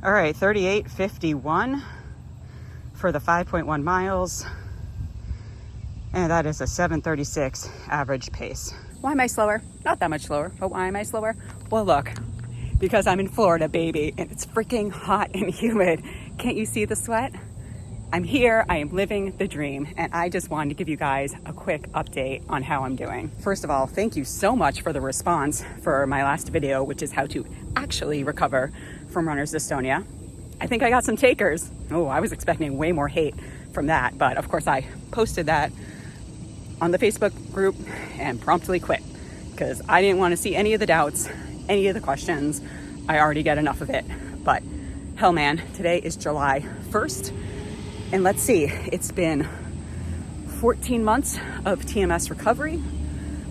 All right, 38:51 for the 5.1 miles. And that is a 7:36 average pace. Why am I slower? Not that much slower, but why am I slower? Well, look, because I'm in Florida, baby, and it's freaking hot and humid. Can't you see the sweat? I'm here, I am living the dream, and I just wanted to give you guys a quick update on how I'm doing. First of all, thank you so much for the response for my last video, which is how to actually recover from runner's dystonia. I think I got some takers. Oh, I was expecting way more hate from that, but of course I posted that on the Facebook group and promptly quit because I didn't want to see any of the doubts, any of the questions. I already get enough of it. But hell man, today is July 1st. And let's see, it's been 14 months of TMS recovery,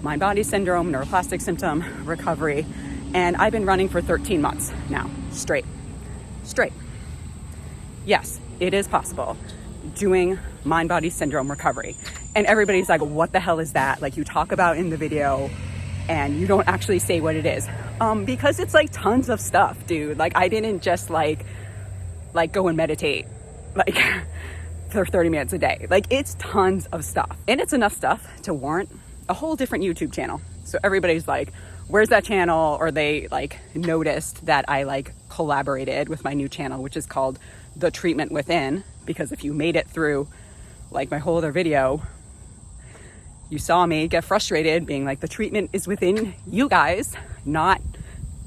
Mindbody syndrome, neuroplastic symptom recovery. And I've been running for 13 months now, straight. Yes, it is possible doing Mindbody syndrome recovery. And everybody's like, what the hell is that? Like you talk about in the video and you don't actually say what it is. Because it's like tons of stuff, dude. Like I didn't just like go and meditate like for 30 minutes a day. Like it's tons of stuff. And it's enough stuff to warrant a whole different YouTube channel. So everybody's like, where's that channel? Or they like noticed that I like collaborated with my new channel, which is called The Treatment Within. Because if you made it through like my whole other video, you saw me get frustrated being like, the treatment is within you guys, not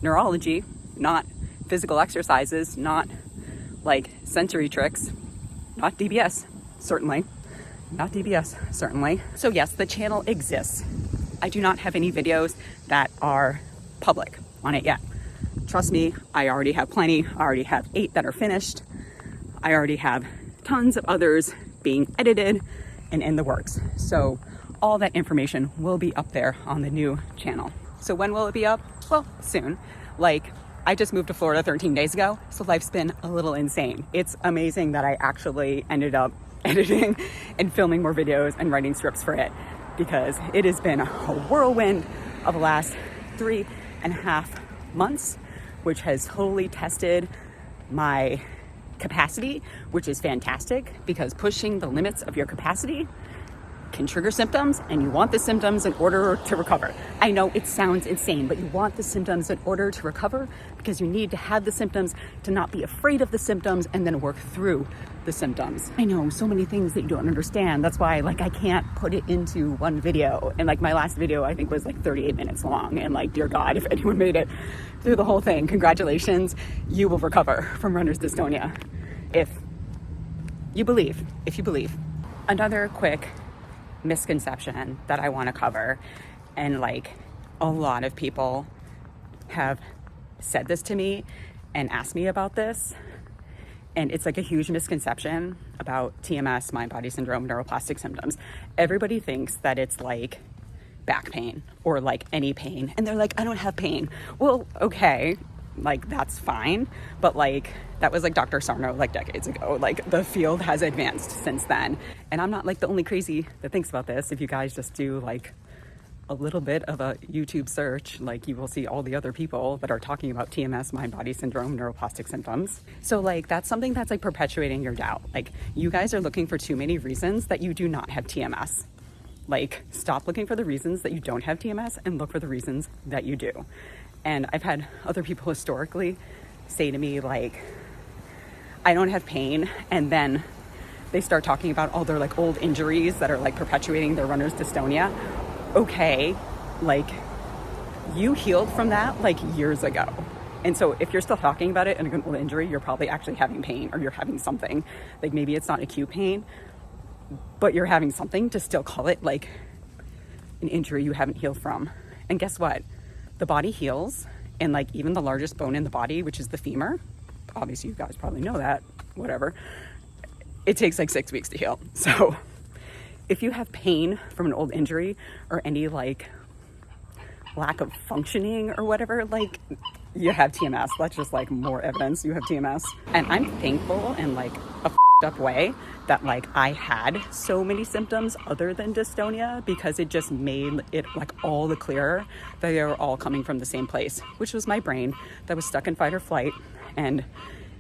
neurology, not physical exercises, not like sensory tricks, not DBS, certainly. Not DBS, certainly. So yes, the channel exists. I do not have any videos that are public on it yet. Trust me, I already have plenty. I already have 8 that are finished. I already have tons of others being edited and in the works. So all that information will be up there on the new channel. So when will it be up? Well, soon. Like I just moved to Florida 13 days ago, so life's been a little insane. It's amazing that I actually ended up editing and filming more videos and writing scripts for it, because it has been a whirlwind of the last 3.5 months, which has totally tested my capacity, which is fantastic because pushing the limits of your capacity can trigger symptoms, and you want the symptoms in order to recover. I know it sounds insane, but you want the symptoms in order to recover because you need to have the symptoms to not be afraid of the symptoms and then work through the symptoms. I know so many things that you don't understand. That's why like I can't put it into one video. And like my last video I think was like 38 minutes long, and like dear God, if anyone made it through the whole thing, congratulations, you will recover from runner's dystonia if you believe. Another quick misconception that I want to cover, and like a lot of people have said this to me and asked me about this, and it's like a huge misconception about TMS, Mindbody syndrome, neuroplastic symptoms. Everybody thinks that it's like back pain or like any pain, and they're like, I don't have pain. Well, okay, like that's fine, but like that was like Dr. Sarno like decades ago. Like the field has advanced since then, and I'm not like the only crazy that thinks about this. If you guys just do like a little bit of a YouTube search, like you will see all the other people that are talking about TMS, Mindbody syndrome, neuroplastic symptoms. So like that's something that's like perpetuating your doubt. Like you guys are looking for too many reasons that you do not have TMS. Like stop looking for the reasons that you don't have TMS and look for the reasons that you do. And I've had other people historically say to me like, I don't have pain, and then they start talking about all their like old injuries that are like perpetuating their runner's dystonia. Okay, like you healed from that like years ago. And so if you're still talking about it and an old injury, you're probably actually having pain, or you're having something. Like maybe it's not acute pain, but you're having something to still call it like an injury you haven't healed from. And guess what? The body heals, and like even the largest bone in the body, which is the femur, obviously you guys probably know that, whatever, it takes like 6 weeks to heal. So if you have pain from an old injury or any like lack of functioning or whatever, like you have TMS. That's just like more evidence you have TMS. And I'm thankful in like a up way that like I had so many symptoms other than dystonia, because it just made it like all the clearer that they were all coming from the same place, which was my brain that was stuck in fight or flight and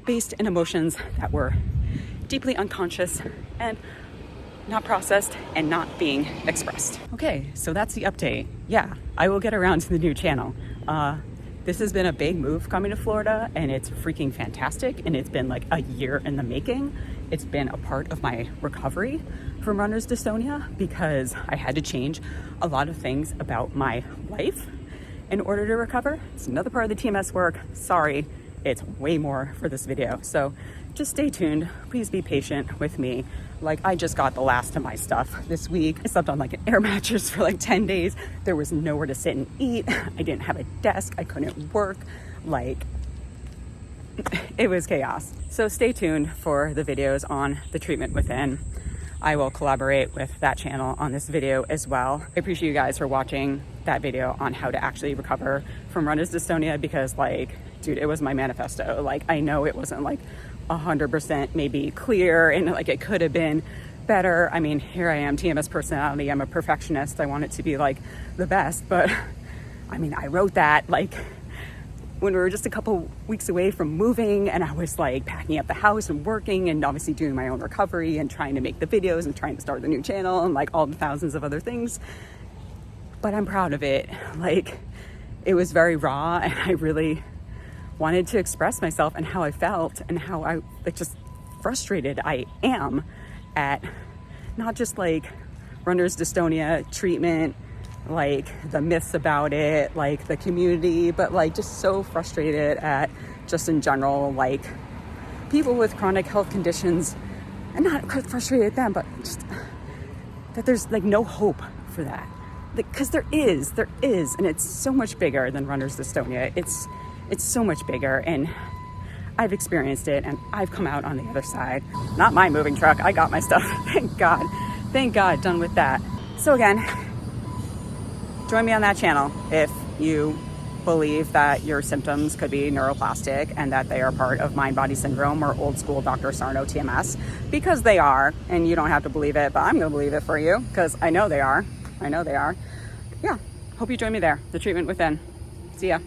based in emotions that were deeply unconscious and not processed and not being expressed. Okay, so that's the update. Yeah, I will get around to the new channel. This has been a big move coming to Florida, and it's freaking fantastic, and it's been like a year in the making. It's been a part of my recovery from runner's dystonia because I had to change a lot of things about my life in order to recover. It's another part of the TMS work. Sorry, it's way more for this video. So just stay tuned. Please be patient with me. Like, I just got the last of my stuff this week. I slept on like an air mattress for like 10 days. There was nowhere to sit and eat. I didn't have a desk. I couldn't work. Like, it was chaos. So stay tuned for the videos on the treatment within. I will collaborate with that channel on this video as well. I appreciate you guys for watching that video on how to actually recover from runner's dystonia because, like, dude, it was my manifesto. Like, I know it wasn't like 100% maybe clear and like it could have been better. I mean, here I am, TMS personality. I'm a perfectionist. I want it to be like the best, but I mean, I wrote that like when we were just a couple weeks away from moving, and I was like packing up the house and working and obviously doing my own recovery and trying to make the videos and trying to start the new channel and like all the thousands of other things. But I'm proud of it. Like, it was very raw, and I really wanted to express myself and how I felt and how I like just frustrated I am at not just like runner's dystonia treatment, like the myths about it, like the community, but like just so frustrated at just in general, like people with chronic health conditions, and not frustrated at them, but just that there's like no hope for that. Because there is, and it's so much bigger than runner's dystonia. It's so much bigger, and I've experienced it, and I've come out on the other side. Not my moving truck. I got my stuff. Thank God, done with that. So again, join me on that channel if you believe that your symptoms could be neuroplastic and that they are part of mind-body syndrome or old school Dr. Sarno TMS, because they are, and you don't have to believe it, but I'm gonna believe it for you because I know they are. Yeah, hope you join me there. The treatment within. See ya.